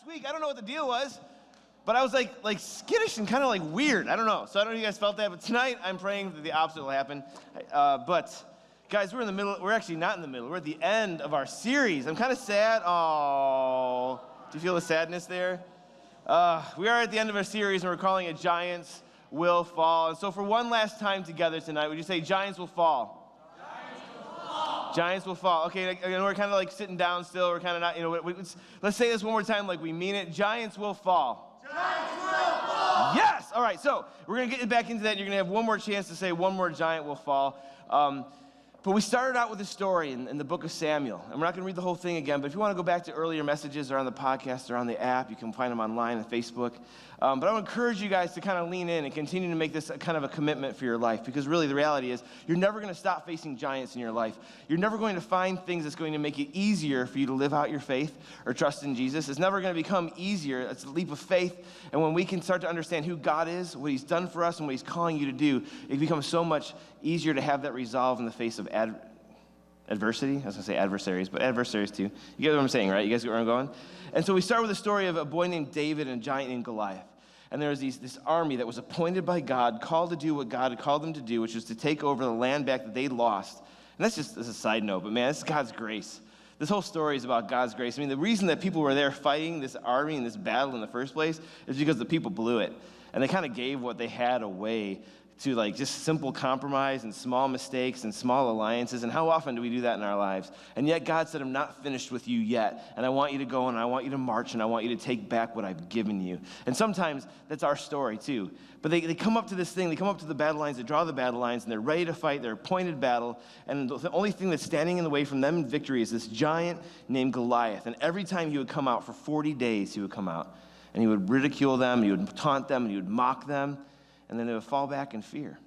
week. I don't know what the deal was, but I was like skittish and kind of like weird. I don't know. So I don't know if you guys felt that, but tonight I'm praying that the opposite will happen. But guys, we're in the middle. We're actually not in the middle. We're at the end of our series. I'm kind of sad. Oh, do you feel the sadness there? We are at the end of our series, and we're calling it Giants Will Fall. And so for one last time together tonight, would you say Giants will fall? Giants will fall. Okay, we're kind of like sitting down still. We're kind of not, let's say this one more time like we mean it. Giants will fall. Giants will fall. Yes. All right, so we're going to get back into that. You're going to have one more chance to say one more giant will fall. But we started out with a story in the book of Samuel. And we're not going to read the whole thing again, but if you want to go back to earlier messages or on the podcast or on the app, you can find them online on Facebook. But I would encourage you guys to kind of lean in and continue to make this kind of a commitment for your life, because really the reality is you're never going to stop facing giants in your life. You're never going to find things that's going to make it easier for you to live out your faith or trust in Jesus. It's never going to become easier. It's a leap of faith. And when we can start to understand who God is, what he's done for us, and what he's calling you to do, it becomes so much easier to have that resolve in the face of adversity. I was going to say adversaries, but adversaries too. You get what I'm saying, right? You guys get where I'm going? And so we start with the story of a boy named David and a giant named Goliath. And there was this army that was appointed by God, called to do what God had called them to do, which was to take over the land back that they lost. And that's just as a side note, but man, it's God's grace. This whole story is about God's grace. I mean, the reason that people were there fighting this army and this battle in the first place is because the people blew it. And they kind of gave what they had away to like just simple compromise and small mistakes and small alliances. And how often do we do that in our lives? And yet God said, I'm not finished with you yet. And I want you to go and I want you to march and I want you to take back what I've given you. And sometimes that's our story too. But they come up to this thing, they come up to the battle lines, they draw the battle lines, and they're ready to fight their appointed battle. And the only thing that's standing in the way from them in victory is this giant named Goliath. And every time he would come out for 40 days, he would come out. And he would ridicule them, he would taunt them, and he would mock them. And then they would fall back in fear.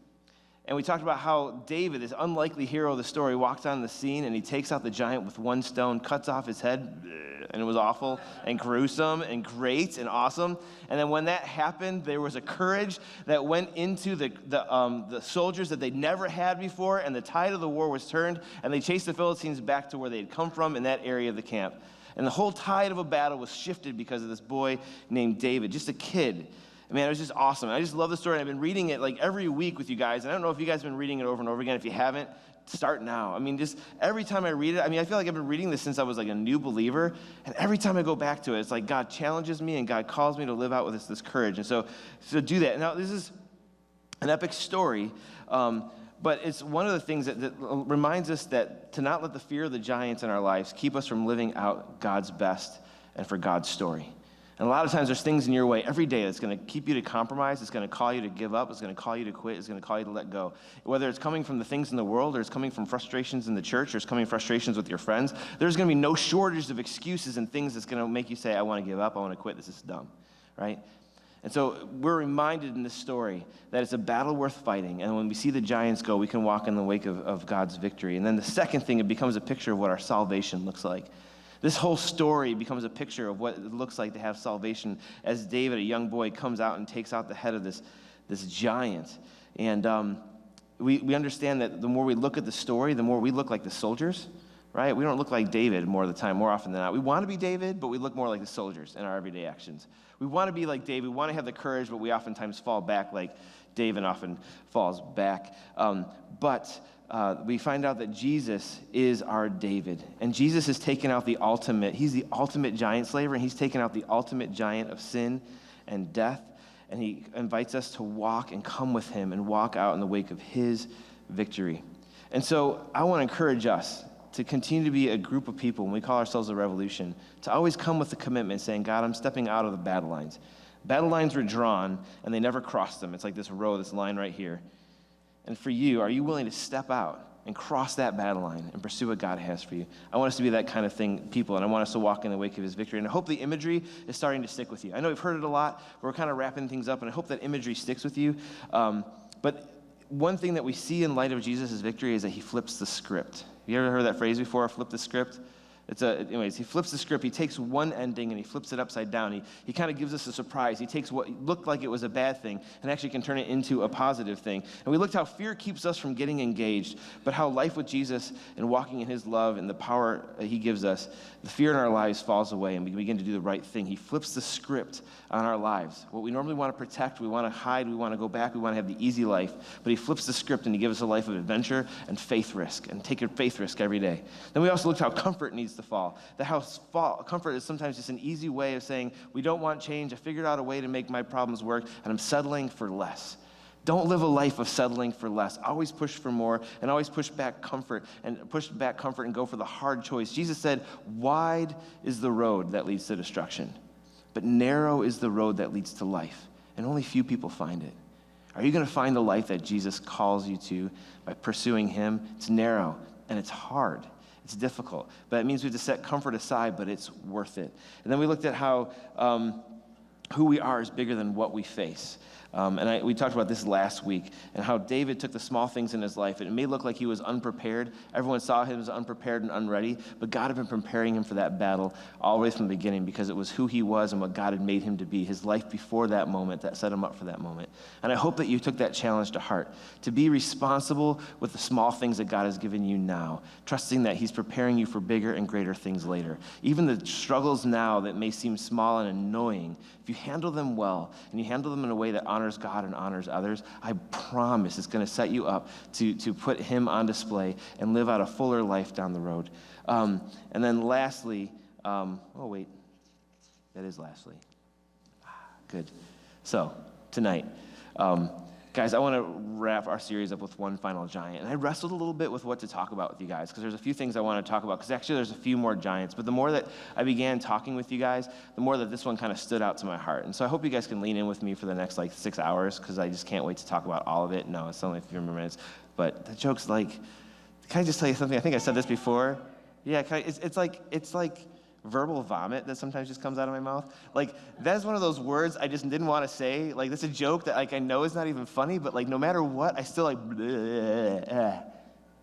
And we talked about how David, this unlikely hero of the story, walks on the scene and he takes out the giant with one stone, cuts off his head, and it was awful and gruesome and great and awesome. And then when that happened, there was a courage that went into the soldiers that they'd never had before, and the tide of the war was turned, and they chased the Philistines back to where they'd come from in that area of the camp. And the whole tide of a battle was shifted because of this boy named David, just a kid. Man, it was just awesome. I just love the story. I've been reading it like every week with you guys. And I don't know if you guys have been reading it over and over again. If you haven't, start now. I mean, just every time I read it, I feel like I've been reading this since I was like a new believer. And every time I go back to it, it's like God challenges me and God calls me to live out with this courage. And so do that. Now, this is an epic story, but it's one of the things that reminds us that to not let the fear of the giants in our lives keep us from living out God's best and for God's story. And a lot of times there's things in your way every day that's going to keep you to compromise, it's going to call you to give up, it's going to call you to quit, it's going to call you to let go. Whether it's coming from the things in the world, or it's coming from frustrations in the church, or it's coming frustrations with your friends, there's going to be no shortage of excuses and things that's going to make you say, I want to give up, I want to quit, this is dumb, right? And so we're reminded in this story that it's a battle worth fighting, and when we see the giants go, we can walk in the wake of God's victory. And then the second thing, it becomes a picture of what our salvation looks like. This whole story becomes a picture of what it looks like to have salvation as David, a young boy, comes out and takes out the head of this giant. And we understand that the more we look at the story, the more we look like the soldiers, right? We don't look like David more often than not. We want to be David, but we look more like the soldiers in our everyday actions. We want to be like David. We want to have the courage, but we oftentimes fall back like David often falls back. We find out that Jesus is our David. And Jesus has taken out he's the ultimate giant slayer, and he's taken out the ultimate giant of sin and death. And he invites us to walk and come with him and walk out in the wake of his victory. And so I want to encourage us to continue to be a group of people, when we call ourselves a revolution, to always come with the commitment saying, God, I'm stepping out of the battle lines. Battle lines were drawn, and they never crossed them. It's like this line right here. And for you, are you willing to step out and cross that battle line and pursue what God has for you? I want us to be that kind of people, and I want us to walk in the wake of his victory. And I hope the imagery is starting to stick with you. I know we've heard it a lot, but we're kind of wrapping things up, and I hope that imagery sticks with you. But one thing that we see in light of Jesus' victory is that he flips the script. You ever heard that phrase before, flip the script? Anyways, he flips the script. He takes one ending and he flips it upside down. He kind of gives us a surprise. He takes what looked like it was a bad thing and actually can turn it into a positive thing. And we looked how fear keeps us from getting engaged, but how life with Jesus and walking in his love and the power he gives us, the fear in our lives falls away and we begin to do the right thing. He flips the script on our lives. What we normally want to protect, we want to hide, we want to go back, we want to have the easy life, but he flips the script and he gives us a life of adventure and faith risk, and take your faith risk every day. Then we also looked how comfort needs to fall. That how comfort is sometimes just an easy way of saying, we don't want change, I figured out a way to make my problems work, and I'm settling for less. Don't live a life of settling for less. Always push for more, and always push back comfort and go for the hard choice. Jesus said, wide is the road that leads to destruction, but narrow is the road that leads to life, and only few people find it. Are you going to find the life that Jesus calls you to by pursuing him? It's narrow, and it's hard. It's difficult, but it means we have to set comfort aside, but it's worth it. And then we looked at how who we are is bigger than what we face. We talked about this last week, and how David took the small things in his life, and it may look like he was unprepared. Everyone saw him as unprepared and unready, but God had been preparing him for that battle all the way from the beginning, because it was who he was and what God had made him to be, his life before that moment that set him up for that moment. And I hope that you took that challenge to heart, to be responsible with the small things that God has given you now, trusting that he's preparing you for bigger and greater things later. Even the struggles now that may seem small and annoying, if you handle them well, and you handle them in a way that honors God and honors others, I promise it's going to set you up to put him on display and live out a fuller life down the road. And then lastly, that is lastly. Good. So, tonight, guys, I want to wrap our series up with one final giant. And I wrestled a little bit with what to talk about with you guys, because there's a few things I want to talk about, because actually there's a few more giants. But the more that I began talking with you guys, the more that this one kind of stood out to my heart. And so I hope you guys can lean in with me for the next 6 hours, because I just can't wait to talk about all of it. No, it's only a few more minutes. But the joke's can I just tell you something? I think I said this before. Yeah, it's like verbal vomit that sometimes just comes out of my mouth. That is one of those words I just didn't want to say. That's a joke that I know is not even funny, but no matter what, I still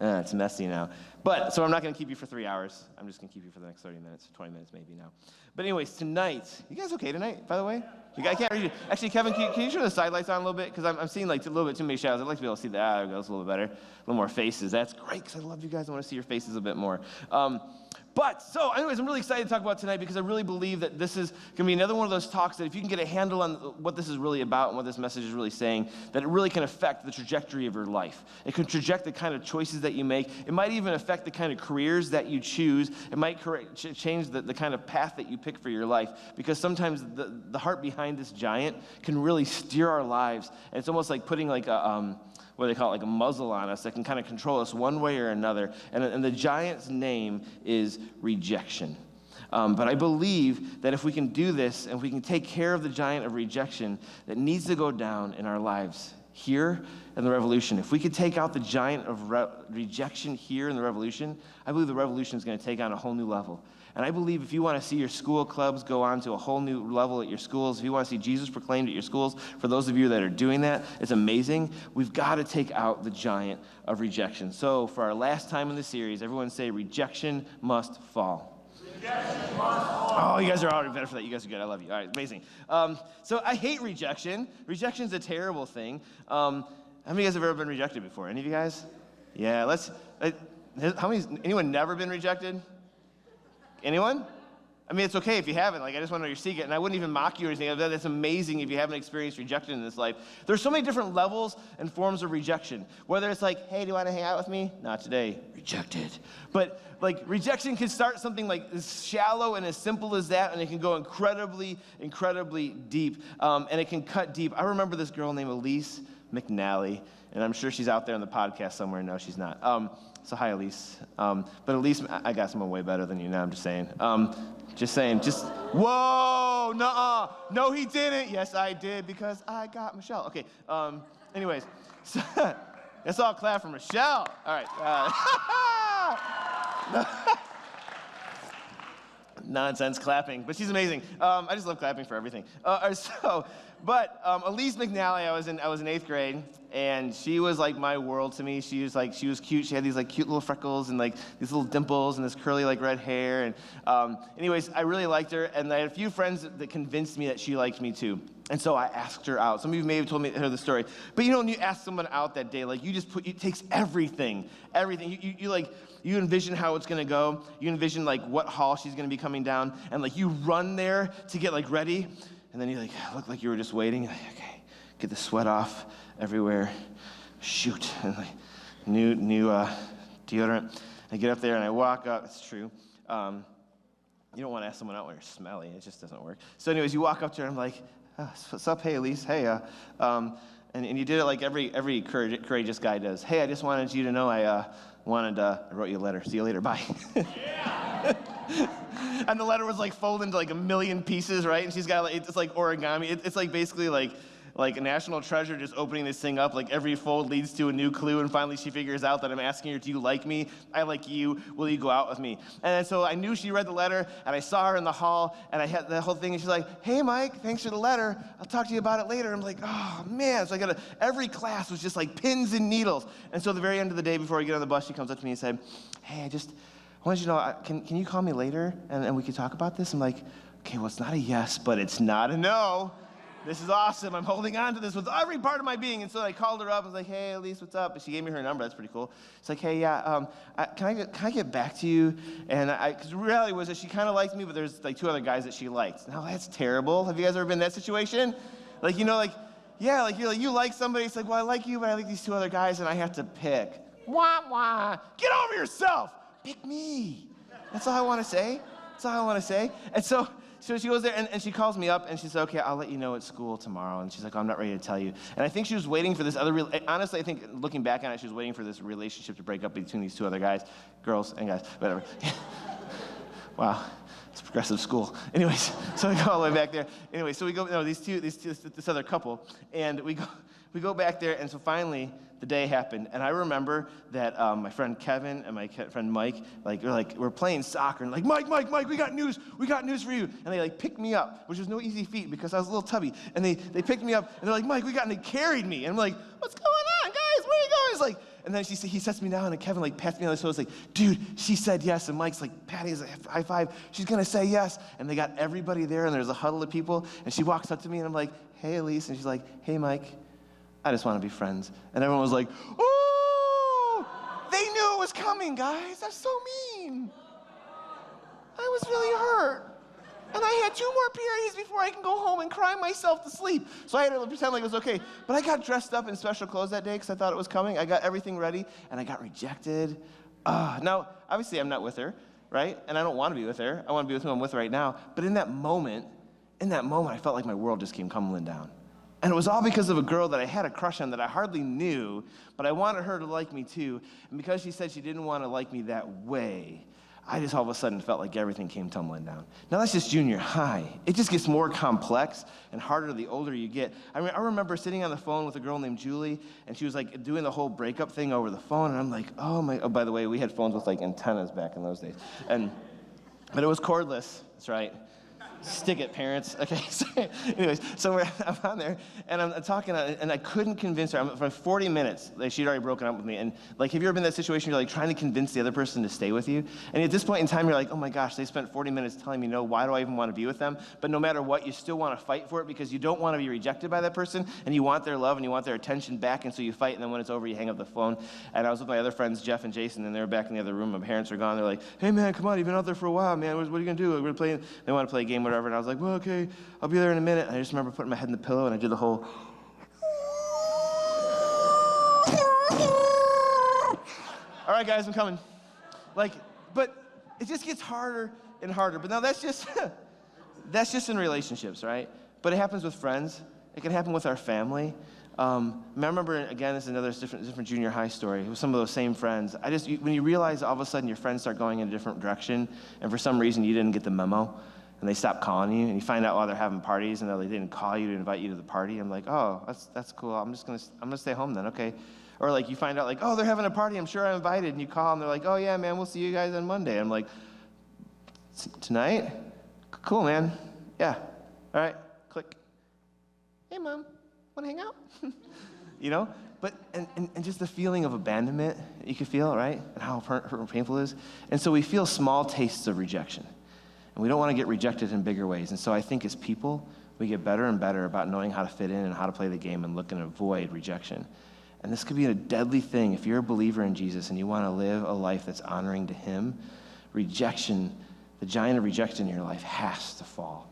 it's messy now. But, so I'm not going to keep you for 3 hours. I'm just going to keep you for the next 30 minutes, 20 minutes maybe now. But anyways, tonight, you guys okay tonight, by the way? I can't read you. Actually, Kevin, can you turn the side lights on a little bit? Because I'm seeing a little bit too many shadows. I'd like to be able to see that. There we go. It's a little bit better. A little more faces. That's great, because I love you guys. I want to see your faces a bit more. Anyways, I'm really excited to talk about tonight, because I really believe that this is going to be another one of those talks that if you can get a handle on what this is really about and what this message is really saying, that it really can affect the trajectory of your life. It can traject the kind of choices that you make. It might even affect the kind of careers that you choose. It might change the kind of path that you pick for your life, because sometimes the heart behind this giant can really steer our lives. And it's almost like putting what they call a muzzle on us that can kind of control us one way or another. And the giant's name is rejection. But I believe that if we can do this, and if we can take care of the giant of rejection that needs to go down in our lives here in the revolution, if we could take out the giant of rejection here in the revolution, I believe the revolution is going to take on a whole new level. And I believe if you want to see your school clubs go on to a whole new level at your schools, if you want to see Jesus proclaimed at your schools, for those of you that are doing that, it's amazing. We've got to take out the giant of rejection. So for our last time in the series, everyone say, rejection must fall. Rejection must fall. Oh, you guys are already better for that. You guys are good. I love you. All right, amazing. So I hate rejection. Rejection's a terrible thing. How many of you guys have ever been rejected before? Any of you guys? Yeah, anyone never been rejected? Anyone? I mean, it's okay if you haven't. I just want to know your secret, and I wouldn't even mock you or anything. That's amazing if you haven't experienced rejection in this life. There's so many different levels and forms of rejection. Whether it's hey, do you want to hang out with me? Not today. Rejected. But rejection can start something as shallow and as simple as that, and it can go incredibly, incredibly deep, and it can cut deep. I remember this girl named Elise McNally, and I'm sure she's out there on the podcast somewhere. No, she's not. So hi, Elise. But Elise, I got someone way better than you now, I'm just saying. Whoa, nuh-uh. No, he didn't. Yes, I did, because I got Michelle. Okay, anyways. So, let's all clap for Michelle. All right. nonsense clapping, but she's amazing. I just love clapping for everything. Elise McNally, I was in 8th grade, and she was like my world to me. She was cute. She had these like cute little freckles and like these little dimples and this curly like red hair. And anyways, I really liked her, and I had a few friends that convinced me that she liked me too. And so I asked her out. Some of you may have told me the story, but you know when you ask someone out that day, like it takes everything. You envision how it's gonna go. You envision like what hall she's gonna be coming down, and like you run there to get like ready, and then you like look like you were just waiting. Like, okay, get the sweat off everywhere. Shoot, and like new deodorant. I get up there and I walk up. It's true. You don't want to ask someone out when you're smelly. It just doesn't work. So anyways, you walk up to her. I'm like, what's up? Hey, Elise. Hey. And you did it like every courageous guy does. Hey, I just wanted you to know I wrote you a letter. See you later. Bye. Yeah. And the letter was like folded into like a million pieces, right? And she's got like, it's like origami. It's like basically like a national treasure just opening this thing up. Like every fold leads to a new clue, and finally she figures out that I'm asking her, do you like me? I like you. Will you go out with me? And so I knew she read the letter, and I saw her in the hall, and I had the whole thing, and she's like, hey, Mike, thanks for the letter. I'll talk to you about it later. I'm like, oh, man. So every class was just like pins and needles. And so at the very end of the day, before I get on the bus, she comes up to me and said, hey, I wanted you to know, can you call me later, and we could talk about this? I'm like, okay, well, it's not a yes, but it's not a no. This is awesome. I'm holding on to this with every part of my being. And so I called her up. I was like, hey, Elise, what's up? And she gave me her number. That's pretty cool. It's like, hey, yeah, can I get back to you? And because the reality was that she kind of liked me, but there's like 2 other guys that she liked. Now, that's terrible. Have you guys ever been in that situation? You like somebody. It's like, well, I like you, but I like these 2 other guys, and I have to pick. Wah, wah. Get over yourself. Pick me. That's all I want to say. And so she goes there, and she calls me up, and she said, okay, I'll let you know at school tomorrow. And she's like, oh, I'm not ready to tell you. And I think she was waiting for this honestly, I think looking back on it, she was waiting for this relationship to break up between these 2 other guys, girls and guys, whatever. Wow, it's progressive school. Anyways, so we go all the way back there. Anyway, so we go, this other couple, and we go back there, and so finally, the day happened, and I remember that my friend Kevin and my friend Mike, we're playing soccer, and like, Mike, we got news for you, and they picked me up, which was no easy feat because I was a little tubby, and they picked me up, and they're like, Mike, and they carried me, and I'm like, what's going on, guys, where are you going? It's like, and then he sets me down, and Kevin pats me on the shoulder, it's like, dude, she said yes, and Mike's like, patting his high five, she's gonna say yes, and they got everybody there, and there's a huddle of people, and she walks up to me, and I'm like, hey, Elise, and she's like, hey, Mike, I just want to be friends. And everyone was like, oh, they knew it was coming, guys. That's so mean. I was really hurt. And I had 2 more periods before I can go home and cry myself to sleep. So I had to pretend like it was okay. But I got dressed up in special clothes that day because I thought it was coming. I got everything ready, and I got rejected. Now, obviously, I'm not with her, right? And I don't want to be with her. I want to be with who I'm with right now. But in that moment, I felt like my world just came tumbling down. And it was all because of a girl that I had a crush on that I hardly knew, but I wanted her to like me too. And because she said she didn't want to like me that way, I just all of a sudden felt like everything came tumbling down. Now that's just junior high. It just gets more complex and harder the older you get. I remember sitting on the phone with a girl named Julie, and she was doing the whole breakup thing over the phone, and I'm like, oh by the way, we had phones with antennas back in those days. But it was cordless, that's right. Stick it, parents. Okay, so anyways, I'm on there, and I'm talking, and I couldn't convince her. For 40 minutes, she'd already broken up with me, and have you ever been in that situation where you're trying to convince the other person to stay with you? And at this point in time, you're like, oh my gosh, they spent 40 minutes telling me no, why do I even want to be with them? But no matter what, you still want to fight for it because you don't want to be rejected by that person, and you want their love, and you want their attention back, and so you fight, and then when it's over, you hang up the phone. And I was with my other friends, Jeff and Jason, and they were back in the other room. My parents are gone. They're like, hey man, come on, you've been out there for a while, man. What are you going to do? We're playing. They want to play a game, whatever, and I was like, well, okay, I'll be there in a minute. And I just remember putting my head in the pillow, and I did the whole, all right, guys, I'm coming. But it just gets harder and harder. But now that's just in relationships, right? But it happens with friends. It can happen with our family. I remember, again, this is another different junior high story. With some of those same friends. When you realize all of a sudden your friends start going in a different direction, and for some reason you didn't get the memo, and they stop calling you, and you find out while they're having parties, and they didn't call you to invite you to the party. I'm like, oh, that's cool. I'm gonna stay home then, okay. Or you find out oh, they're having a party. I'm sure I'm invited, and you call, and they're like, oh yeah, man, we'll see you guys on Monday. I'm like, Tonight? Cool, man. Yeah. All right. Click. Hey, Mom. Want to hang out? You know? But, and just the feeling of abandonment that you can feel, right? And how hurtful and painful it is. And so we feel small tastes of rejection. And we don't want to get rejected in bigger ways. And so I think as people, we get better and better about knowing how to fit in and how to play the game and look and avoid rejection. And this could be a deadly thing. If you're a believer in Jesus and you want to live a life that's honoring to him, rejection, the giant of rejection in your life has to fall.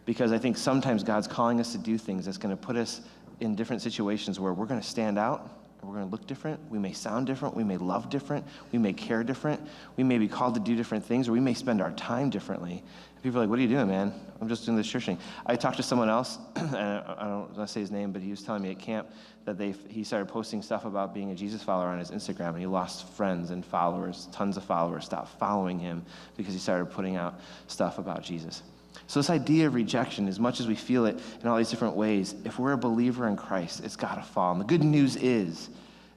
Because I think sometimes God's calling us to do things that's going to put us in different situations where we're going to stand out, and we're going to look different, we may sound different, we may love different, we may care different, we may be called to do different things, or we may spend our time differently. And people are like, what are you doing, man? I'm just doing this church thing. I talked to someone else, and I don't want to say his name, but he was telling me at camp that he started posting stuff about being a Jesus follower on his Instagram, and he lost friends and followers, tons of followers stopped following him because he started putting out stuff about Jesus. So this idea of rejection, as much as we feel it in all these different ways, if we're a believer in Christ, it's got to fall. And the good news is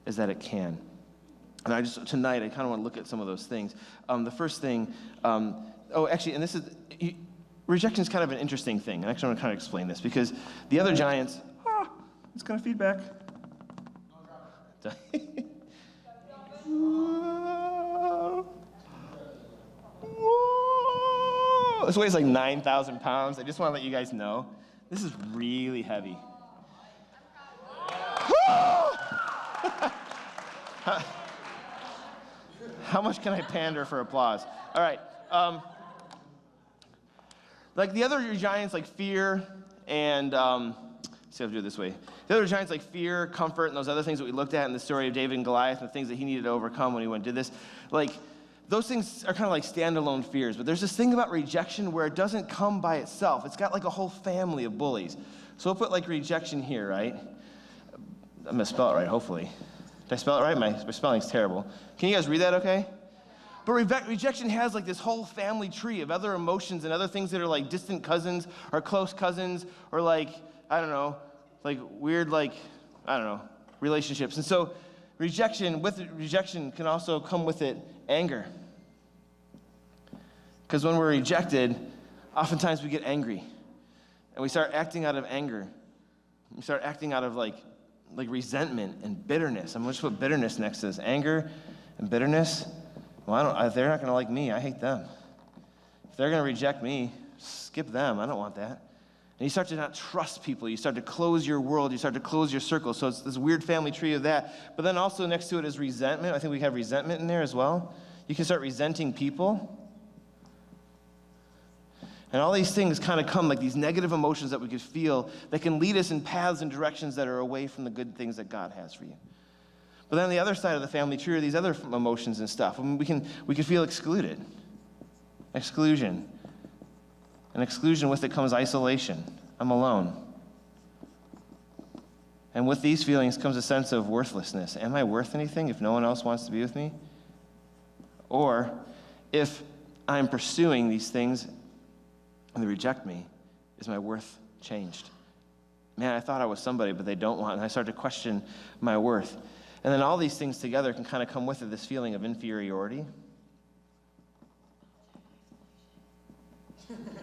that it can. And tonight, I kind of want to look at some of those things. The first thing, rejection is kind of an interesting thing. And actually, I want to kind of explain this because the other giants, it's kind of feedback. This weighs like 9,000 pounds. I just want to let you guys know. This is really heavy. How much can I pander for applause? All right. Like the other giants, like fear and, see if I do it this way. The other giants like fear, comfort, and those other things that we looked at in the story of David and Goliath and the things that he needed to overcome when he went and did this, like, those things are kind of like standalone fears, but there's this thing about rejection where it doesn't come by itself. It's got like a whole family of bullies. So we'll put like rejection here, right? I'm going to spell it right, hopefully. Did I spell it right? My spelling's terrible. Can you guys read that okay? But rejection has like this whole family tree of other emotions and other things that are like distant cousins or close cousins or like, I don't know, like weird like, I don't know, relationships. And so rejection can also come with it anger. Because when we're rejected, oftentimes we get angry. And we start acting out of anger. We start acting out of like resentment and bitterness. I'm going to put bitterness next to this. Anger and bitterness. Well, they're not going to like me. I hate them. If they're going to reject me, skip them. I don't want that. And you start to not trust people. You start to close your world. You start to close your circle. So it's this weird family tree of that. But then also next to it is resentment. I think we have resentment in there as well. You can start resenting people. And all these things kind of come like these negative emotions that we could feel that can lead us in paths and directions that are away from the good things that God has for you. But then on the other side of the family tree are these other emotions and stuff. I mean, we can feel excluded. Exclusion. And exclusion, with it comes isolation. I'm alone. And with these feelings comes a sense of worthlessness. Am I worth anything if no one else wants to be with me? Or if I'm pursuing these things and they reject me, is my worth changed? Man, I thought I was somebody, but they don't want, and I start to question my worth. And then all these things together can kind of come with it, this feeling of inferiority.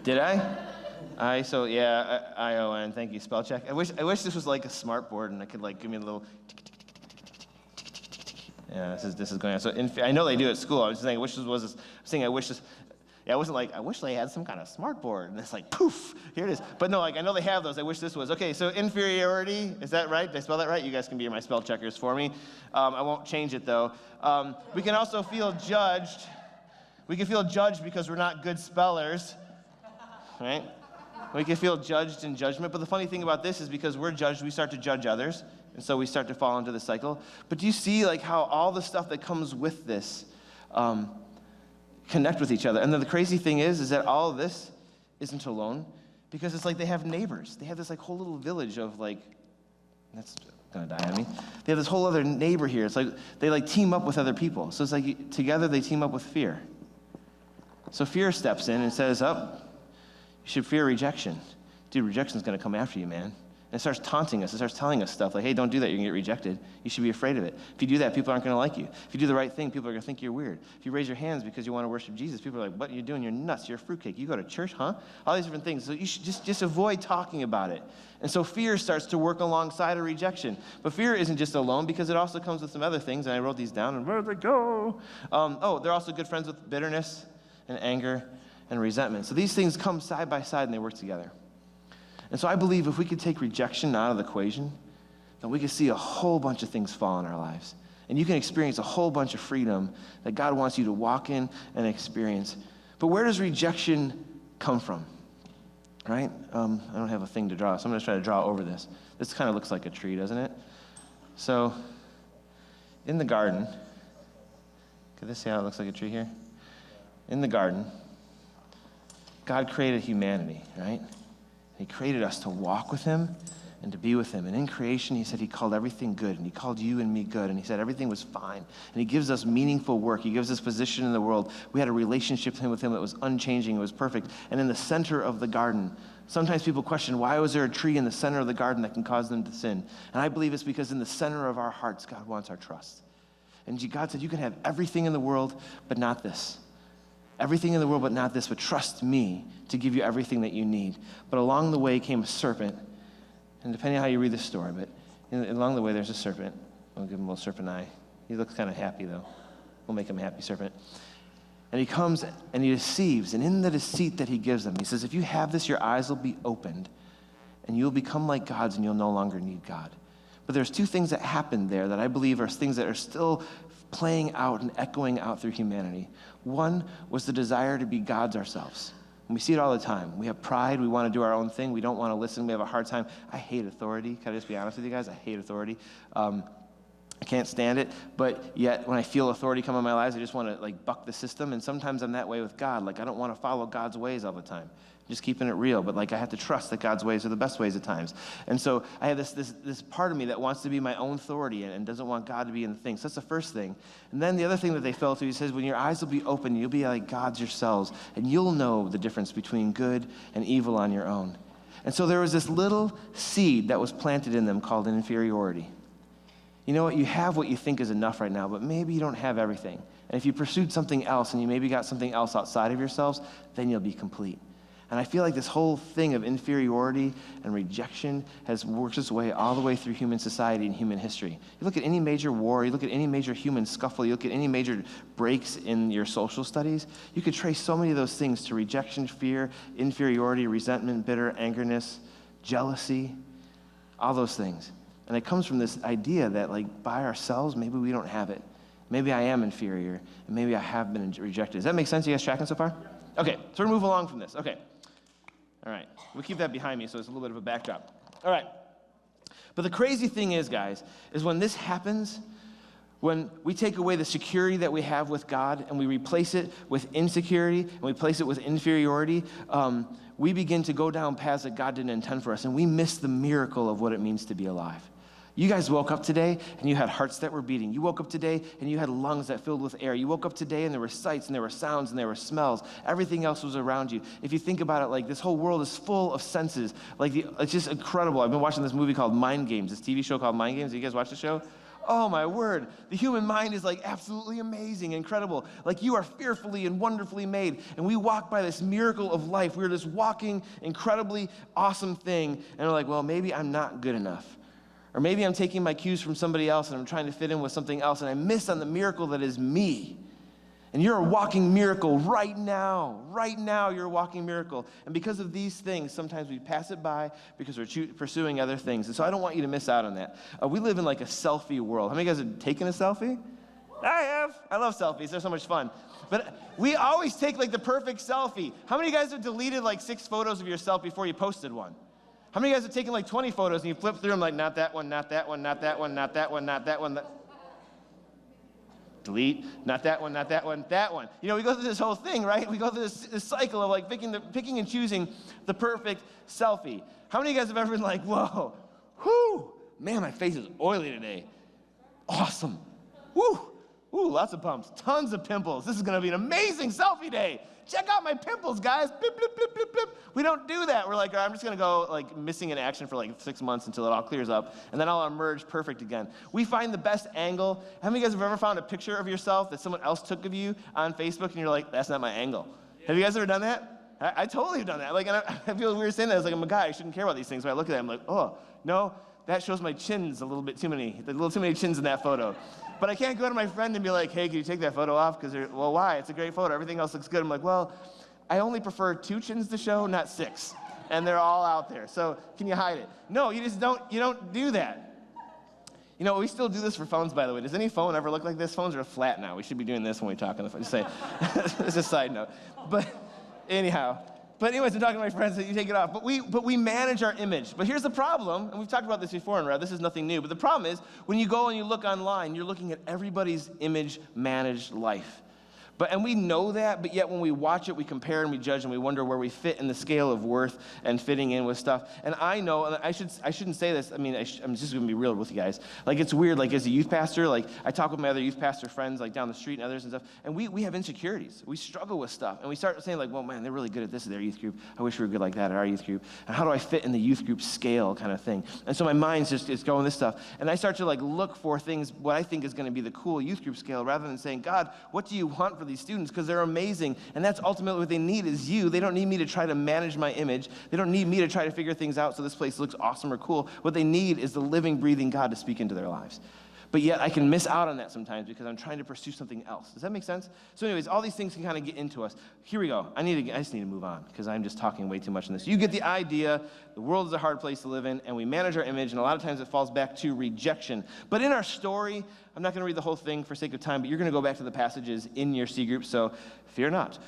Did I? I-O-N, thank you, spell check. I wish this was like a smart board and I could like give me a little yeah, this is going on. So I know they do at school. I was saying, I wish this, yeah, I wasn't like, I wish they had some kind of smart board. And it's like, poof, here it is. But no, like I know they have those. I wish this was. Okay, so inferiority, is that right? Did I spell that right? You guys can be my spell checkers for me. I won't change it though. We can also feel judged. We can feel judged because we're not good spellers, right? We can feel judged in judgment. But the funny thing about this is because we're judged, we start to judge others. And so we start to fall into the cycle. But do you see like how all the stuff that comes with this connect with each other? And then the crazy thing is that all of this isn't alone, because it's like they have neighbors. They have this like whole little village of like, that's gonna die on me. They have this whole other neighbor here. It's like they like team up with other people. So it's like together they team up with fear. So fear steps in and says, you should fear rejection. Dude, rejection's gonna come after you, man. And it starts taunting us. It starts telling us stuff like, hey, don't do that. You're going to get rejected. You should be afraid of it. If you do that, people aren't going to like you. If you do the right thing, people are going to think you're weird. If you raise your hands because you want to worship Jesus, people are like, what are you doing? You're nuts. You're a fruitcake. You go to church, huh? All these different things. So you should just avoid talking about it. And so fear starts to work alongside of rejection. But fear isn't just alone because it also comes with some other things. And I wrote these down, and where did they go? They're also good friends with bitterness and anger and resentment. So these things come side by side and they work together. And so I believe if we could take rejection out of the equation, then we could see a whole bunch of things fall in our lives. And you can experience a whole bunch of freedom that God wants you to walk in and experience. But where does rejection come from? Right? I don't have a thing to draw, so I'm going to try to draw over this. This kind of looks like a tree, doesn't it? So in the garden, can this see how it looks like a tree here? In the garden, God created humanity, right? He created us to walk with him and to be with him. And in creation, he said he called everything good, and he called you and me good, and he said everything was fine. And he gives us meaningful work. He gives us position in the world. We had a relationship with him that was unchanging. It was perfect. And in the center of the garden, sometimes people question, why was there a tree in the center of the garden that can cause them to sin? And I believe it's because in the center of our hearts, God wants our trust. And God said, you can have everything in the world, but not this. Everything in the world but not this, but trust me to give you everything that you need. But along the way came a serpent, and depending on how you read this story, but along the way there's a serpent. I'll give him a little serpent eye. He looks kind of happy, though. We'll make him a happy serpent. And he comes and he deceives, and in the deceit that he gives them, he says, if you have this, your eyes will be opened, and you'll become like gods, and you'll no longer need God. But there's two things that happened there that I believe are things that are still playing out and echoing out through humanity. One was the desire to be gods ourselves. And we see it all the time. We have pride. We want to do our own thing. We don't want to listen. We have a hard time. I hate authority. Can I just be honest with you guys? I hate authority. I can't stand it. But yet, when I feel authority come in my lives, I just want to buck the system. And sometimes I'm that way with God. I don't want to follow God's ways all the time. Just keeping it real, but I have to trust that God's ways are the best ways at times. And so I have this part of me that wants to be my own authority and doesn't want God to be in the thing. So that's the first thing. And then the other thing that they fell to, he says, when your eyes will be open, you'll be like gods yourselves, and you'll know the difference between good and evil on your own. And so there was this little seed that was planted in them called inferiority. You know what? You have what you think is enough right now, but maybe you don't have everything. And if you pursued something else and you maybe got something else outside of yourselves, then you'll be complete. And I feel like this whole thing of inferiority and rejection has worked its way all the way through human society and human history. You look at any major war, you look at any major human scuffle, you look at any major breaks in your social studies, you could trace so many of those things to rejection, fear, inferiority, resentment, bitter, angerness, jealousy, all those things. And it comes from this idea that by ourselves, maybe we don't have it. Maybe I am inferior, and maybe I have been rejected. Does that make sense? You guys tracking so far? Okay, so we're going to move along from this. Okay. All right, we'll keep that behind me so it's a little bit of a backdrop. All right, but the crazy thing is, guys, is when this happens, when we take away the security that we have with God and we replace it with insecurity and we replace it with inferiority, we begin to go down paths that God didn't intend for us, and we miss the miracle of what it means to be alive. You guys woke up today and you had hearts that were beating. You woke up today and you had lungs that filled with air. You woke up today and there were sights and there were sounds and there were smells. Everything else was around you. If you think about it, this whole world is full of senses. It's just incredible. I've been watching this movie called Mind Games, this TV show called Mind Games. Have you guys watched the show? Oh my word. The human mind is absolutely amazing, incredible. You are fearfully and wonderfully made. And we walk by this miracle of life. We're this walking, incredibly awesome thing. And we're like, well, maybe I'm not good enough. Or maybe I'm taking my cues from somebody else and I'm trying to fit in with something else and I miss on the miracle that is me. And you're a walking miracle right now. Right now, you're a walking miracle. And because of these things, sometimes we pass it by because we're pursuing other things. And so I don't want you to miss out on that. We live in a selfie world. How many of you guys have taken a selfie? I have. I love selfies. They're so much fun. But we always take the perfect selfie. How many of you guys have deleted 6 photos of yourself before you posted one? How many of you guys have taken 20 photos and you flip through them not that one, not that one, not that one, not that one, not that one. Delete, not that one, not that one, that one. We go through this whole thing, right? We go through this cycle of picking and choosing the perfect selfie. How many of you guys have ever been whoa, whoo, man, my face is oily today. Awesome. Woo, lots of bumps, tons of pimples. This is going to be an amazing selfie day. check out my pimples, guys. Blip, blip, blip, blip, blip. We don't do that. We're like, all right, I'm just going to go like missing in action for like 6 months until it all clears up, and then I'll emerge perfect again. We find the best angle. How many of you guys have ever found a picture of yourself that someone else took of you on Facebook, and you're like, that's not my angle? Yeah. Have you guys ever done that? I totally have done that. Like, and I feel weird saying that. I was like, I'm a guy. I shouldn't care about these things. But I look at it, I'm like, oh, no, that shows my chins a little bit too many. There's a little too many chins in that photo. But I can't go to my friend and be like, hey, can you take that photo off? Because, well, why? It's a great photo. Everything else looks good. I'm like, well, I only prefer 2 chins to show, not 6. And they're all out there. So can you hide it? No, you don't do that. You know, we still do this for phones, by the way. Does any phone ever look like this? Phones are flat now. We should be doing this when we talk on the phone. Just say, it's a side note. But anyhow. But anyways, I'm talking to my friends that you take it off. But we manage our image. But here's the problem, and we've talked about this before in Rev. This is nothing new. But the problem is, when you go and you look online, you're looking at everybody's image-managed life. And we know that, but yet when we watch it, we compare and we judge and we wonder where we fit in the scale of worth and fitting in with stuff. And I know, and I shouldn't say this, I mean, I'm just gonna be real with you guys. Like, it's weird, like as a youth pastor, like I talk with my other youth pastor friends, like down the street and others and stuff, and we have insecurities. We struggle with stuff. And we start saying like, well, man, they're really good at this at their youth group. I wish we were good like that at our youth group. And how do I fit in the youth group scale kind of thing? And so my mind's just, it's going this stuff. And I start to like look for things, what I think is gonna be the cool youth group scale, rather than saying, God, what do you want for these students? Because they're amazing, and that's ultimately what they need is you. They don't need me to try to manage my image. They don't need me to try to figure things out so this place looks awesome or cool. What they need is the living, breathing God to speak into their lives. But yet I can miss out on that sometimes because I'm trying to pursue something else. Does that make sense? So anyways, all these things can kind of get into us. Here we go. I just need to move on because I'm just talking way too much on this. You get the idea. The world is a hard place to live in, and we manage our image, and a lot of times it falls back to rejection. But in our story, I'm not going to read the whole thing for sake of time, but you're going to go back to the passages in your C group, so fear not.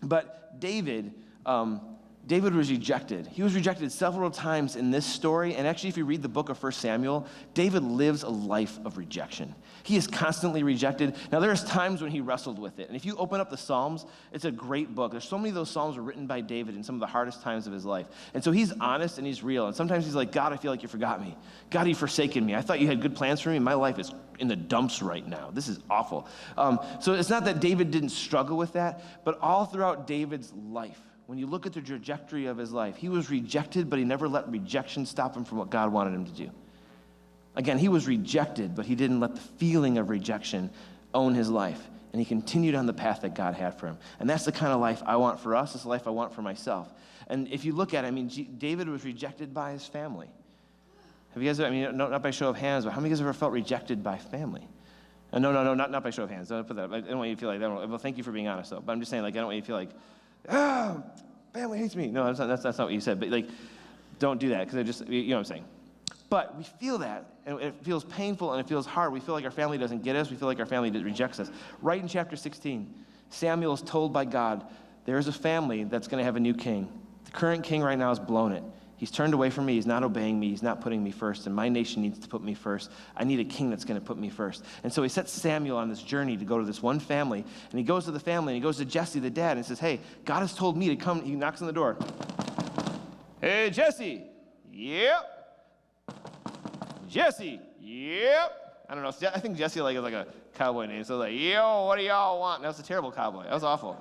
But David was rejected. He was rejected several times in this story, and actually if you read the book of 1 Samuel, David lives a life of rejection. He is constantly rejected. Now there's times when he wrestled with it, and if you open up the Psalms, it's a great book. There's so many of those Psalms were written by David in some of the hardest times of his life. And so he's honest and he's real, and sometimes he's like, God, I feel like you forgot me. God, you've forsaken me. I thought you had good plans for me, and my life is in the dumps right now. This is awful. So it's not that David didn't struggle with that, but all throughout David's life, when you look at the trajectory of his life, he was rejected, but he never let rejection stop him from what God wanted him to do. Again, he was rejected, but he didn't let the feeling of rejection own his life. And he continued on the path that God had for him. And that's the kind of life I want for us. It's the life I want for myself. And if you look at it, I mean, David was rejected by his family. Have you guys, I mean, not by show of hands, but how many of you guys ever felt rejected by family? No, not by show of hands. Don't put that up. I don't want you to feel like that. Well, thank you for being honest, though. But I'm just saying, like, I don't want you to feel like, family hates me. No, that's not what you said. But like, don't do that because you know what I'm saying. But we feel that, and it feels painful and it feels hard. We feel like our family doesn't get us. We feel like our family rejects us. Right in chapter 16, Samuel is told by God, there is a family that's going to have a new king. The current king right now has blown it. He's turned away from me. He's not obeying me. He's not putting me first. And my nation needs to put me first. I need a king that's going to put me first. And so he sets Samuel on this journey to go to this one family. And he goes to the family, and he goes to Jesse, the dad, and says, hey, God has told me to come. He knocks on the door. Hey, Jesse. Yep. Jesse. Yep. I don't know. I think Jesse is like a cowboy name. So like, yo, what do y'all want? That was a terrible cowboy. That was awful.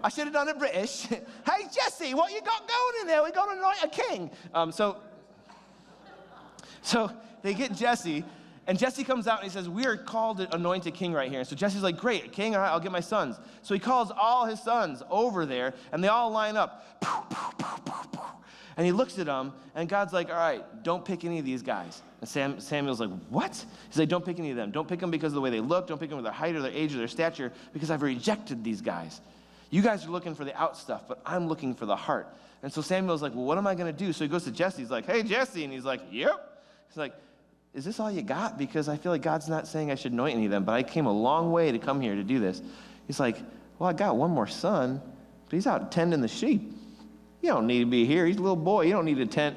I should have done it British. Hey, Jesse, what you got going in there? We got to anoint a king. So they get Jesse, and Jesse comes out and he says, we are called to anoint a king right here. And so Jesse's like, great, a king, all right, I'll get my sons. So he calls all his sons over there, and they all line up. And he looks at them, and God's like, all right, don't pick any of these guys. And Samuel's like, what? He's like, don't pick any of them. Don't pick them because of the way they look. Don't pick them with their height or their age or their stature, because I've rejected these guys. You guys are looking for the out stuff, but I'm looking for the heart. And so Samuel's like, well, what am I going to do? So he goes to Jesse. He's like, hey, Jesse. And he's like, yep. He's like, is this all you got? Because I feel like God's not saying I should anoint any of them, but I came a long way to come here to do this. He's like, well, I got one more son, but he's out tending the sheep. You don't need to be here. He's a little boy. You don't need to tend.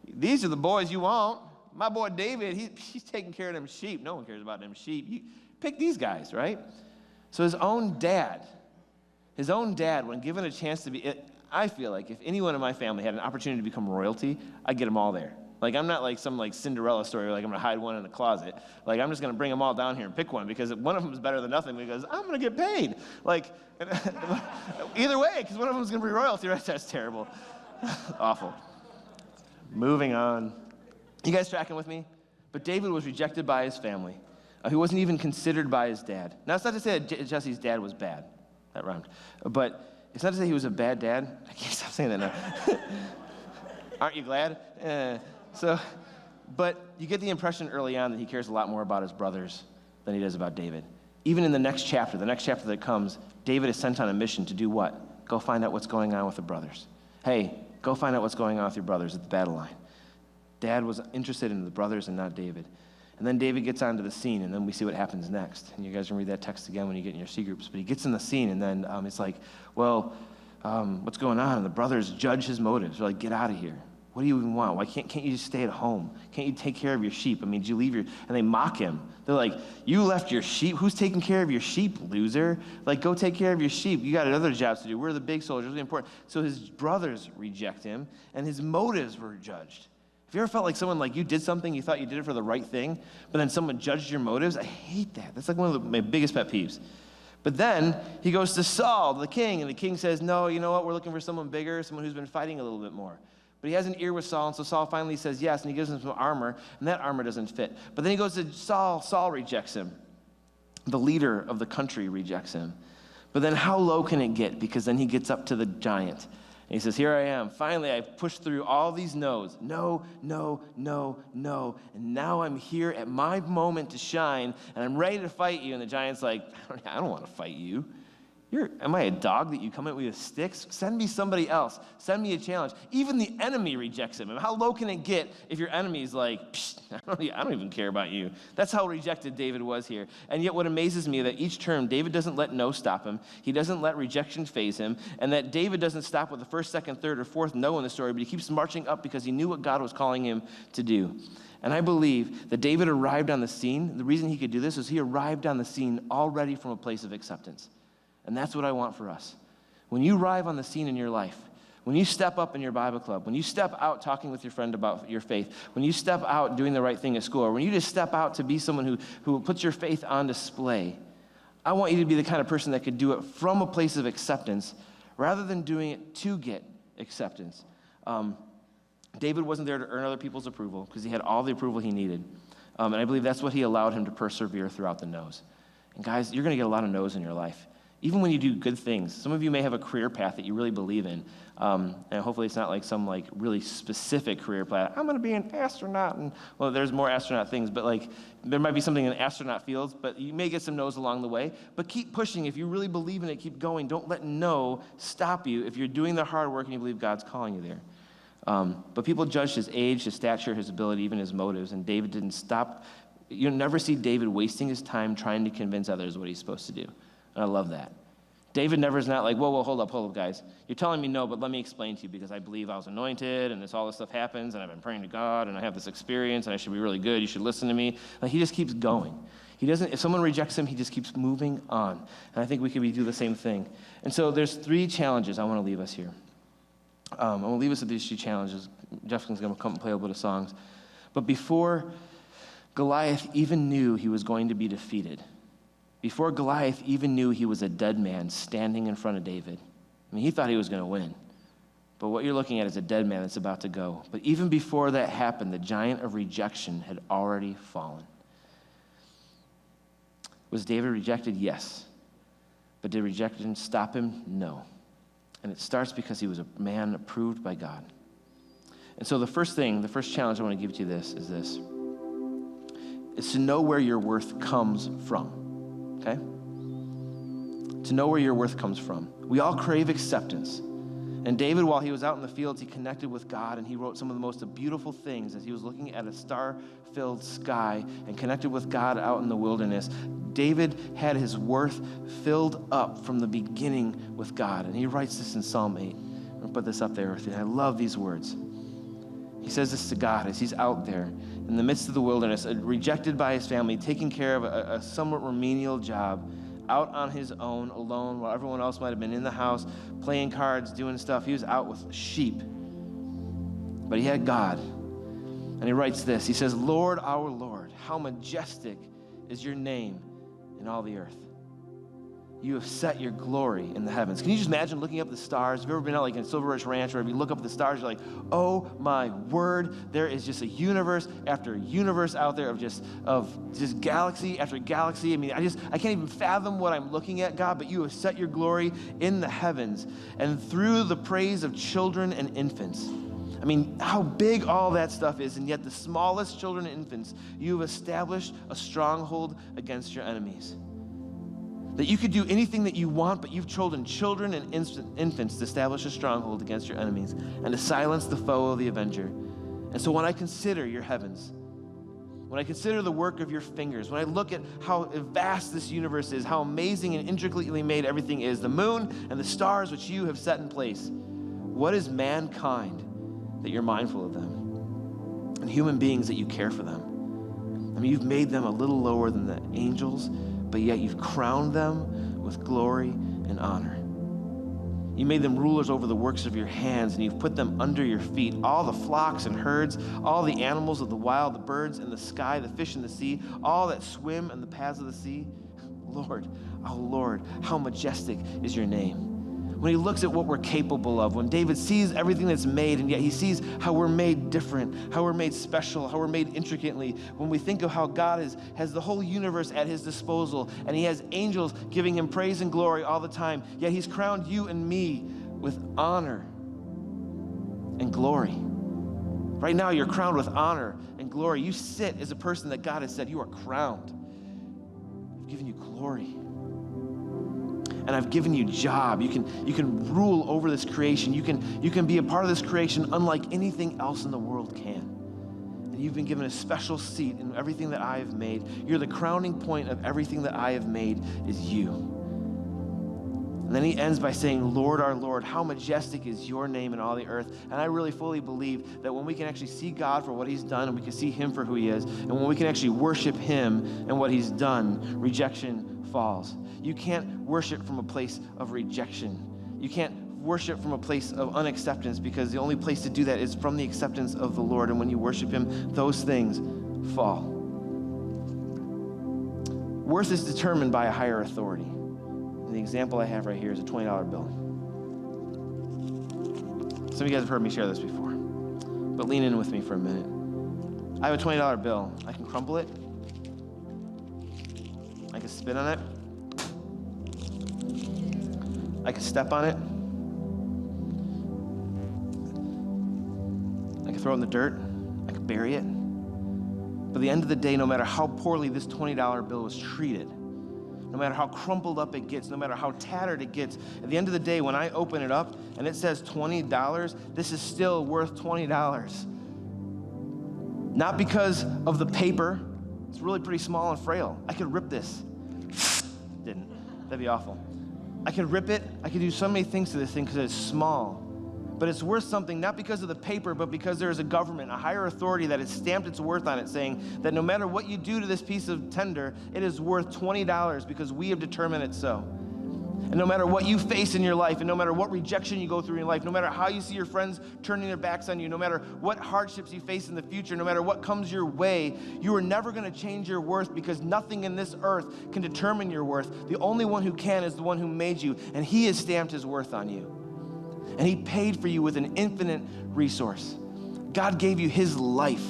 These are the boys you want. My boy David, he's taking care of them sheep. No one cares about them sheep. You pick these guys, right? So his own dad, when given a chance to be, I feel like if anyone in my family had an opportunity to become royalty, I'd get them all there. Like, I'm not like some like Cinderella story where like I'm going to hide one in the closet. Like, I'm just going to bring them all down here and pick one because one of them is better than nothing because I'm going to get paid. Like, either way, because one of them is going to be royalty, right? That's terrible. Awful. Moving on. You guys tracking with me? But David was rejected by his family. He wasn't even considered by his dad. Now, it's not to say that Jesse's dad was bad. That rhymed. But it's not to say he was a bad dad. I can't stop saying that now. Aren't you glad? But you get the impression early on that he cares a lot more about his brothers than he does about David. Even in the next chapter that comes, David is sent on a mission to do what? Go find out what's going on with the brothers. Hey, go find out what's going on with your brothers at the battle line. Dad was interested in the brothers and not David. And then David gets onto the scene, and then we see what happens next. And you guys can read that text again when you get in your C groups. But he gets in the scene, and then it's like, well, what's going on? And the brothers judge his motives. They're like, get out of here. What do you even want? Why can't you just stay at home? Can't you take care of your sheep? I mean, did you leave and they mock him. They're like, you left your sheep? Who's taking care of your sheep, loser? Like, go take care of your sheep. You got other jobs to do. We're the big soldiers, really important. So his brothers reject him, and his motives were judged. Have you ever felt like someone, like you did something, you thought you did it for the right thing, but then someone judged your motives? I hate that. That's like one of my biggest pet peeves. But then he goes to Saul, the king, and the king says, no, you know what? We're looking for someone bigger, someone who's been fighting a little bit more. But he has an ear with Saul, and so Saul finally says yes, and he gives him some armor, and that armor doesn't fit. But then he goes to Saul. Saul rejects him. The leader of the country rejects him. But then how low can it get? Because then he gets up to the giant. And he says, here I am. Finally, I pushed through all these no's. No, no, no, no. And now I'm here at my moment to shine, and I'm ready to fight you. And the giant's like, I don't want to fight you. Am I a dog that you come at me with sticks? Send me somebody else. Send me a challenge. Even the enemy rejects him. And how low can it get if your enemy's like, I don't even care about you. That's how rejected David was here. And yet what amazes me is that each term, David doesn't let no stop him. He doesn't let rejection faze him. And that David doesn't stop with the first, second, third, or fourth no in the story, but he keeps marching up because he knew what God was calling him to do. And I believe that David arrived on the scene. The reason he could do this is he arrived on the scene already from a place of acceptance. And that's what I want for us. When you arrive on the scene in your life, when you step up in your Bible club, when you step out talking with your friend about your faith, when you step out doing the right thing at school, or when you just step out to be someone who puts your faith on display, I want you to be the kind of person that could do it from a place of acceptance rather than doing it to get acceptance. David wasn't there to earn other people's approval because he had all the approval he needed. And I believe that's what he allowed him to persevere throughout the no's. And guys, you're going to get a lot of no's in your life. Even when you do good things, some of you may have a career path that you really believe in, and hopefully it's not like some like really specific career path. I'm going to be an astronaut, and well, there's more astronaut things, but like there might be something in astronaut fields, but you may get some no's along the way. But keep pushing. If you really believe in it, keep going. Don't let no stop you if you're doing the hard work and you believe God's calling you there. But people judged his age, his stature, his ability, even his motives, and David didn't stop. You'll never see David wasting his time trying to convince others what he's supposed to do. And I love that. David never is not like, whoa, hold up, guys. You're telling me no, but let me explain to you because I believe I was anointed and all this stuff happens and I've been praying to God and I have this experience and I should be really good. You should listen to me. Like, he just keeps going. He doesn't, if someone rejects him, he just keeps moving on. And I think we could do the same thing. And so there's 3 challenges I want to leave us here. I want to leave us with these 2 challenges. Jeff's going to come and play a little bit of songs. But before Goliath even knew he was going to be defeated, before Goliath even knew he was a dead man standing in front of David, I mean, he thought he was going to win. But what you're looking at is a dead man that's about to go. But even before that happened, the giant of rejection had already fallen. Was David rejected? Yes. But did rejection stop him? No. And it starts because he was a man approved by God. And so the first challenge I want to give to you is to know where your worth comes from. Okay? To know where your worth comes from. We all crave acceptance. And David, while he was out in the fields, he connected with God, and he wrote some of the most beautiful things as he was looking at a star-filled sky and connected with God out in the wilderness. David had his worth filled up from the beginning with God. And he writes this in Psalm 8. I'm going to put this up there with you. I love these words. He says this to God as he's out there in the midst of the wilderness, rejected by his family, taking care of a somewhat remedial job, out on his own, alone, while everyone else might have been in the house, playing cards, doing stuff. He was out with sheep. But he had God. And he writes this. He says, Lord, our Lord, how majestic is your name in all the earth. You have set your glory in the heavens. Can you just imagine looking up at the stars? Have you ever been out like in Silver Ridge Ranch, or if you look up at the stars, you're like, oh my word, there is just a universe after universe out there of just galaxy after galaxy. I mean, I can't even fathom what I'm looking at, God, but you have set your glory in the heavens and through the praise of children and infants. I mean, how big all that stuff is, and yet the smallest children and infants, you have established a stronghold against your enemies. That you could do anything that you want, but you've chosen children and infants to establish a stronghold against your enemies and to silence the foe of the avenger. And so when I consider your heavens, when I consider the work of your fingers, when I look at how vast this universe is, how amazing and intricately made everything is, the moon and the stars which you have set in place, what is mankind that you're mindful of them? And human beings that you care for them. I mean, you've made them a little lower than the angels, but yet you've crowned them with glory and honor. You made them rulers over the works of your hands, and you've put them under your feet. All the flocks and herds, all the animals of the wild, the birds in the sky, the fish in the sea, all that swim in the paths of the sea. Lord, oh Lord, how majestic is your name. When he looks at what we're capable of, when David sees everything that's made, and yet he sees how we're made different, how we're made special, how we're made intricately, when we think of how God has the whole universe at his disposal, and he has angels giving him praise and glory all the time, yet he's crowned you and me with honor and glory. Right now, you're crowned with honor and glory. You sit as a person that God has said, you are crowned. I've given you glory. And I've given you job. You can rule over this creation. You can be a part of this creation unlike anything else in the world can. And you've been given a special seat in everything that I have made. You're the crowning point of everything that I have made is you. And then he ends by saying, Lord, our Lord, how majestic is your name in all the earth. And I really fully believe that when we can actually see God for what he's done, and we can see him for who he is, and when we can actually worship him and what he's done, rejection falls. You can't worship from a place of rejection. You can't worship from a place of unacceptance, because the only place to do that is from the acceptance of the Lord. And when you worship him, those things fall. Worth is determined by a higher authority. And the example I have right here is a $20 bill. Some of you guys have heard me share this before, but lean in with me for a minute. I have a $20 bill. I can crumple it. I can spit on it. I can step on it. I can throw it in the dirt. I can bury it. But at the end of the day, no matter how poorly this $20 bill is treated, no matter how crumpled up it gets, no matter how tattered it gets, at the end of the day, when I open it up and it says $20, this is still worth $20. Not because of the paper. It's really pretty small and frail. I could rip this. Didn't. That'd be awful. I could rip it. I could do so many things to this thing because it's small. But it's worth something, not because of the paper, but because there is a government, a higher authority that has stamped its worth on it, saying that no matter what you do to this piece of tinder, it is worth $20 because we have determined it so. And no matter what you face in your life, and no matter what rejection you go through in your life, no matter how you see your friends turning their backs on you, no matter what hardships you face in the future, no matter what comes your way, you are never going to change your worth, because nothing in this earth can determine your worth. The only one who can is the one who made you, and he has stamped his worth on you. And he paid for you with an infinite resource. God gave you his life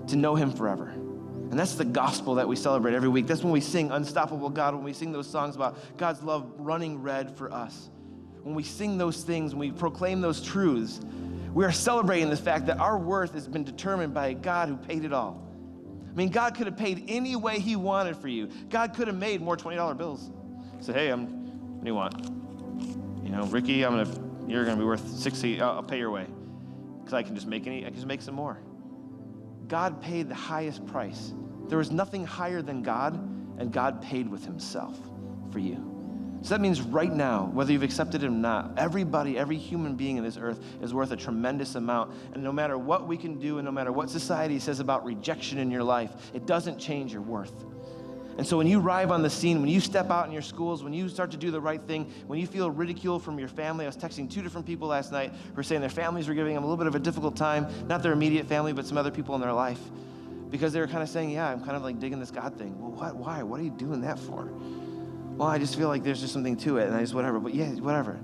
to know him forever. And that's the gospel that we celebrate every week. That's when we sing Unstoppable God, when we sing those songs about God's love running red for us. When we sing those things, when we proclaim those truths, we are celebrating the fact that our worth has been determined by a God who paid it all. I mean, God could have paid any way he wanted for you. God could have made more $20 bills. Say, hey, what do you want? You know, Ricky, you're gonna be worth 60, I'll pay your way. Because I can just make some more. God paid the highest price. There was nothing higher than God, and God paid with himself for you. So that means right now, whether you've accepted it or not, everybody, every human being in this earth is worth a tremendous amount. And no matter what we can do, and no matter what society says about rejection in your life, it doesn't change your worth. And so when you arrive on the scene, when you step out in your schools, when you start to do the right thing, when you feel ridicule from your family, I was texting 2 different people last night who were saying their families were giving them a little bit of a difficult time, not their immediate family, but some other people in their life, because they were kind of saying, yeah, I'm kind of like digging this God thing. Well, what? Why? What are you doing that for? Well, I just feel like there's just something to it, and I just whatever. But yeah, whatever.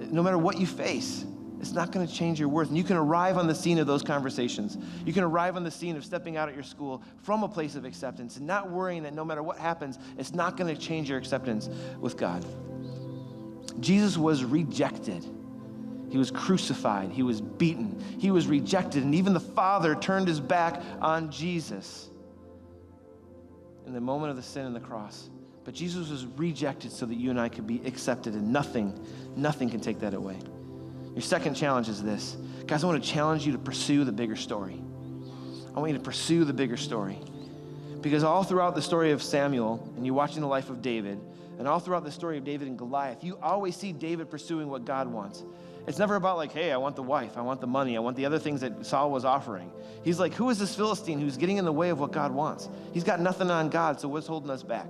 No matter what you face, it's not going to change your worth. And you can arrive on the scene of those conversations. You can arrive on the scene of stepping out at your school from a place of acceptance and not worrying that no matter what happens, it's not going to change your acceptance with God. Jesus was rejected. He was crucified. He was beaten. He was rejected. And even the Father turned his back on Jesus in the moment of the sin and the cross. But Jesus was rejected so that you and I could be accepted, and nothing can take that away. Your second challenge is this. Guys, I want to challenge you to pursue the bigger story. I want you to pursue the bigger story. Because all throughout the story of Samuel, and you're watching the life of David, and all throughout the story of David and Goliath, you always see David pursuing what God wants. It's never about like, hey, I want the wife, I want the money, I want the other things that Saul was offering. He's like, who is this Philistine who's getting in the way of what God wants? He's got nothing on God, so what's holding us back?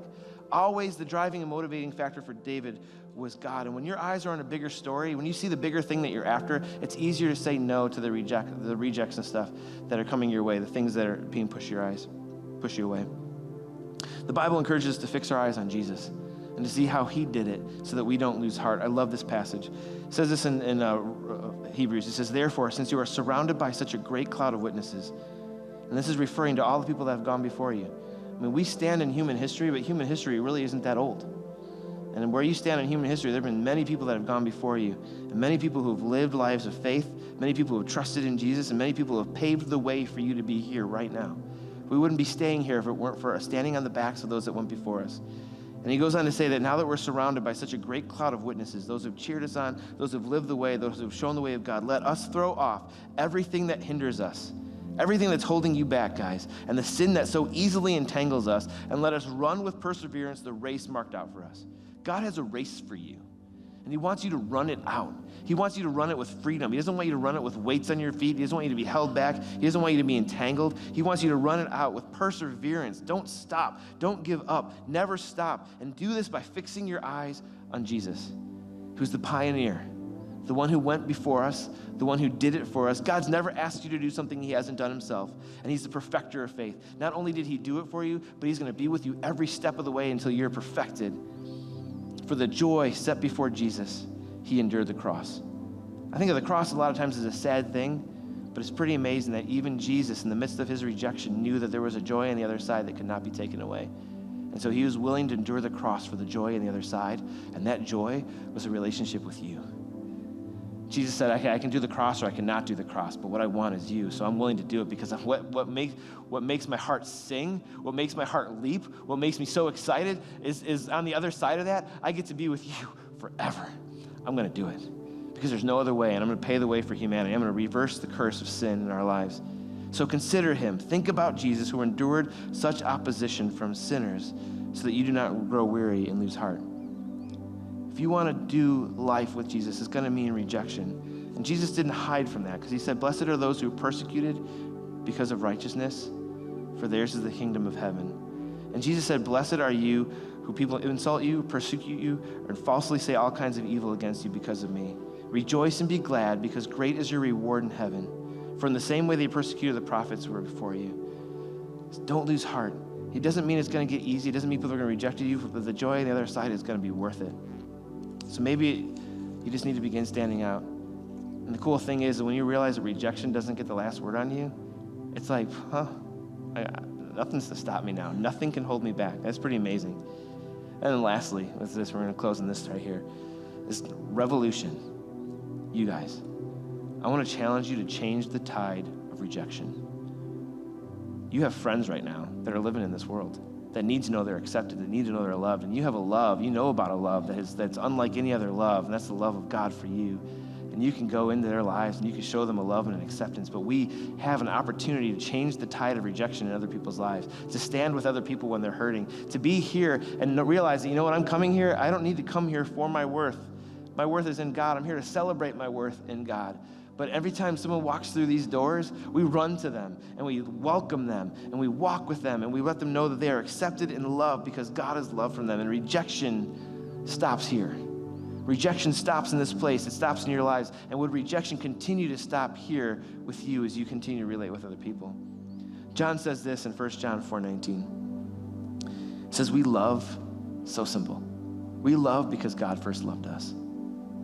Always the driving and motivating factor for David was God. And when your eyes are on a bigger story, when you see the bigger thing that you're after, it's easier to say no to the rejects and stuff that are coming your way, the things that are being push you away. The Bible encourages us to fix our eyes on Jesus and to see how he did it so that we don't lose heart. I love this passage. It says this in Hebrews. It says, therefore, since you are surrounded by such a great cloud of witnesses, and this is referring to all the people that have gone before you. I mean, we stand in human history, but human history really isn't that old. And where you stand in human history, there have been many people that have gone before you, and many people who have lived lives of faith, many people who have trusted in Jesus, and many people who have paved the way for you to be here right now. We wouldn't be staying here if it weren't for us standing on the backs of those that went before us. And he goes on to say that now that we're surrounded by such a great cloud of witnesses, those who have cheered us on, those who have lived the way, those who have shown the way of God, let us throw off everything that hinders us, everything that's holding you back, guys, and the sin that so easily entangles us, and let us run with perseverance the race marked out for us. God has a race for you, and he wants you to run it out. He wants you to run it with freedom. He doesn't want you to run it with weights on your feet. He doesn't want you to be held back. He doesn't want you to be entangled. He wants you to run it out with perseverance. Don't stop. Don't give up. Never stop. And do this by fixing your eyes on Jesus, who's the pioneer, the one who went before us, the one who did it for us. God's never asked you to do something he hasn't done himself, and he's the perfecter of faith. Not only did he do it for you, but he's going to be with you every step of the way until you're perfected. For the joy set before Jesus, he endured the cross. I think of the cross a lot of times as a sad thing, but it's pretty amazing that even Jesus, in the midst of his rejection, knew that there was a joy on the other side that could not be taken away. And so he was willing to endure the cross for the joy on the other side, and that joy was a relationship with you. Jesus said, okay, I can do the cross or I cannot do the cross, but what I want is you, so I'm willing to do it because what makes my heart sing, what makes my heart leap, what makes me so excited is on the other side of that, I get to be with you forever. I'm going to do it because there's no other way, and I'm going to pay the way for humanity. I'm going to reverse the curse of sin in our lives. So consider him. Think about Jesus, who endured such opposition from sinners so that you do not grow weary and lose heart. If you want to do life with Jesus, it's going to mean rejection. And Jesus didn't hide from that because he said, blessed are those who are persecuted because of righteousness, for theirs is the kingdom of heaven. And Jesus said, blessed are you who people insult you, persecute you, and falsely say all kinds of evil against you because of me. Rejoice and be glad, because great is your reward in heaven. For in the same way they persecuted the prophets who were before you. So don't lose heart. It doesn't mean it's going to get easy. It doesn't mean people are going to reject you, but the joy on the other side is going to be worth it. So maybe you just need to begin standing out. And the cool thing is that when you realize that rejection doesn't get the last word on you, it's like, nothing's to stop me now. Nothing can hold me back. That's pretty amazing. And then lastly, with this, we're going to close on this right here. This revolution. You guys, I want to challenge you to change the tide of rejection. You have friends right now that are living in this world that need to know they're accepted, that need to know they're loved. And you have a love, you know about a love that's unlike any other love, and that's the love of God for you. And you can go into their lives and you can show them a love and an acceptance, but we have an opportunity to change the tide of rejection in other people's lives, to stand with other people when they're hurting, to be here and realize that, you know what, I'm coming here, I don't need to come here for my worth. My worth is in God. I'm here to celebrate my worth in God. But every time someone walks through these doors, we run to them and we welcome them and we walk with them and we let them know that they are accepted and loved because God has love from them. And rejection stops here. Rejection stops in this place. It stops in your lives. And would rejection continue to stop here with you as you continue to relate with other people? John says this in 1 John 4:19. It says, we love, so simple. We love because God first loved us.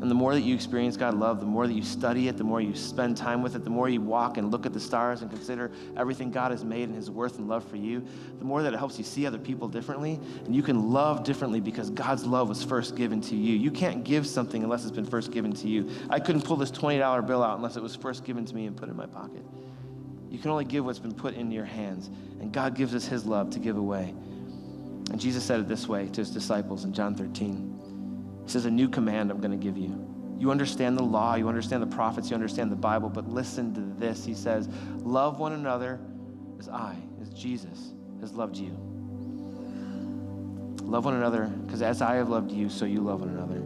And the more that you experience God's love, the more that you study it, the more you spend time with it, the more you walk and look at the stars and consider everything God has made and his worth and love for you, the more that it helps you see other people differently, and you can love differently because God's love was first given to you. You can't give something unless it's been first given to you. I couldn't pull this $20 bill out unless it was first given to me and put in my pocket. You can only give what's been put in your hands, and God gives us his love to give away. And Jesus said it this way to his disciples in John 13. He says, a new command I'm going to give you. You understand the law, you understand the prophets, you understand the Bible, but listen to this. He says, love one another as Jesus has loved you. Love one another, because as I have loved you, so you love one another.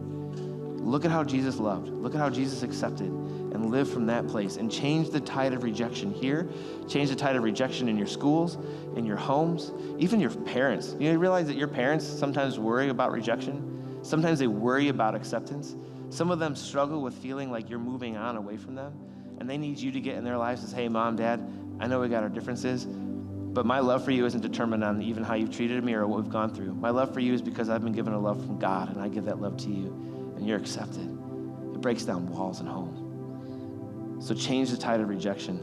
Look at how Jesus loved. Look at how Jesus accepted and lived from that place and change the tide of rejection here, change the tide of rejection in your schools, in your homes, even your parents. You realize that your parents sometimes worry about rejection? Sometimes they worry about acceptance. Some of them struggle with feeling like you're moving on away from them, and they need you to get in their lives and say, hey, Mom, Dad, I know we got our differences, but my love for you isn't determined on even how you've treated me or what we've gone through. My love for you is because I've been given a love from God, and I give that love to you, and you're accepted. It breaks down walls in home. So change the tide of rejection.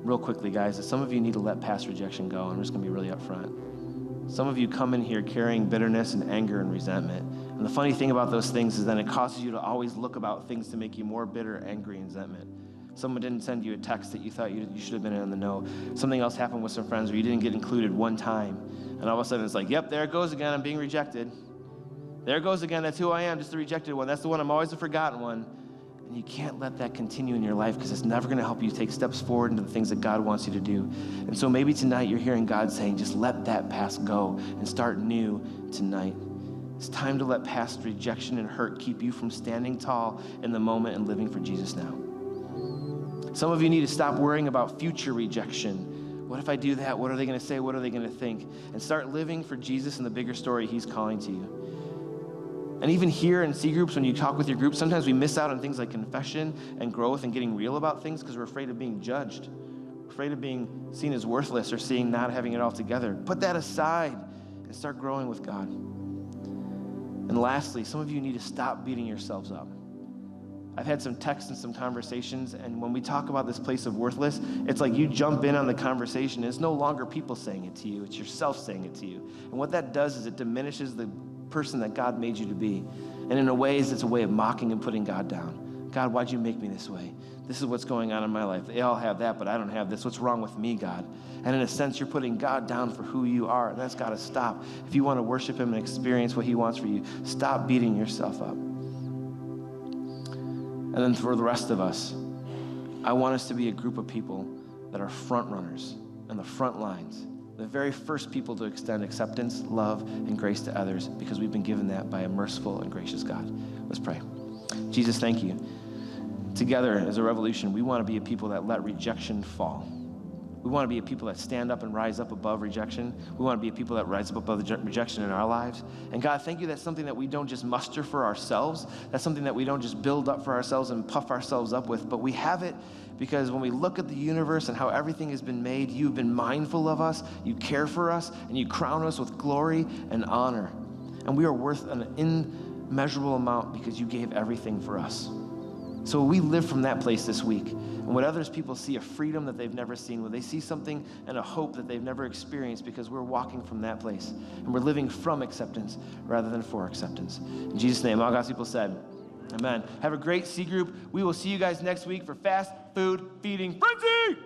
Real quickly, guys, some of you need to let past rejection go. I'm just going to be really upfront. Some of you come in here carrying bitterness and anger and resentment. And the funny thing about those things is then it causes you to always look about things to make you more bitter, angry, and resentment. Someone didn't send you a text that you thought you should have been in the know. Something else happened with some friends where you didn't get included one time. And all of a sudden it's like, yep, there it goes again. I'm being rejected. There it goes again. That's who I am, just the rejected one. That's the one. I'm always the forgotten one. And you can't let that continue in your life because it's never going to help you take steps forward into the things that God wants you to do. And so maybe tonight you're hearing God saying, just let that past go and start new tonight. It's time to let past rejection and hurt keep you from standing tall in the moment and living for Jesus now. Some of you need to stop worrying about future rejection. What if I do that? What are they going to say? What are they going to think? And start living for Jesus and the bigger story he's calling to you. And even here in C groups, when you talk with your group, sometimes we miss out on things like confession and growth and getting real about things because we're afraid of being judged. We're afraid of being seen as worthless or seeing not having it all together. Put that aside and start growing with God. And lastly, some of you need to stop beating yourselves up. I've had some texts and some conversations, and when we talk about this place of worthless, it's like you jump in on the conversation, and it's no longer people saying it to you, it's yourself saying it to you. And what that does is it diminishes the person that God made you to be. And in a way, it's a way of mocking and putting God down. God, why'd you make me this way? This is what's going on in my life. They all have that, but I don't have this. What's wrong with me, God? And in a sense, you're putting God down for who you are, and that's got to stop. If you want to worship him and experience what he wants for you, stop beating yourself up. And then for the rest of us, I want us to be a group of people that are front runners on the front lines, the very first people to extend acceptance, love, and grace to others because we've been given that by a merciful and gracious God. Let's pray. Jesus, thank you. Together as a revolution, we want to be a people that let rejection fall. We want to be a people that stand up and rise up above rejection. We want to be a people that rise up above the rejection in our lives. And God, thank you that's something that we don't just muster for ourselves. That's something that we don't just build up for ourselves and puff ourselves up with, but we have it because when we look at the universe and how everything has been made, you've been mindful of us, you care for us, and you crown us with glory and honor. And we are worth an immeasurable amount because you gave everything for us. So we live from that place this week. And when others people see a freedom that they've never seen, when they see something and a hope that they've never experienced because we're walking from that place. And we're living from acceptance rather than for acceptance. In Jesus' name, all God's people said, amen. Have a great C group. We will see you guys next week for Fast Food Feeding Frenzy.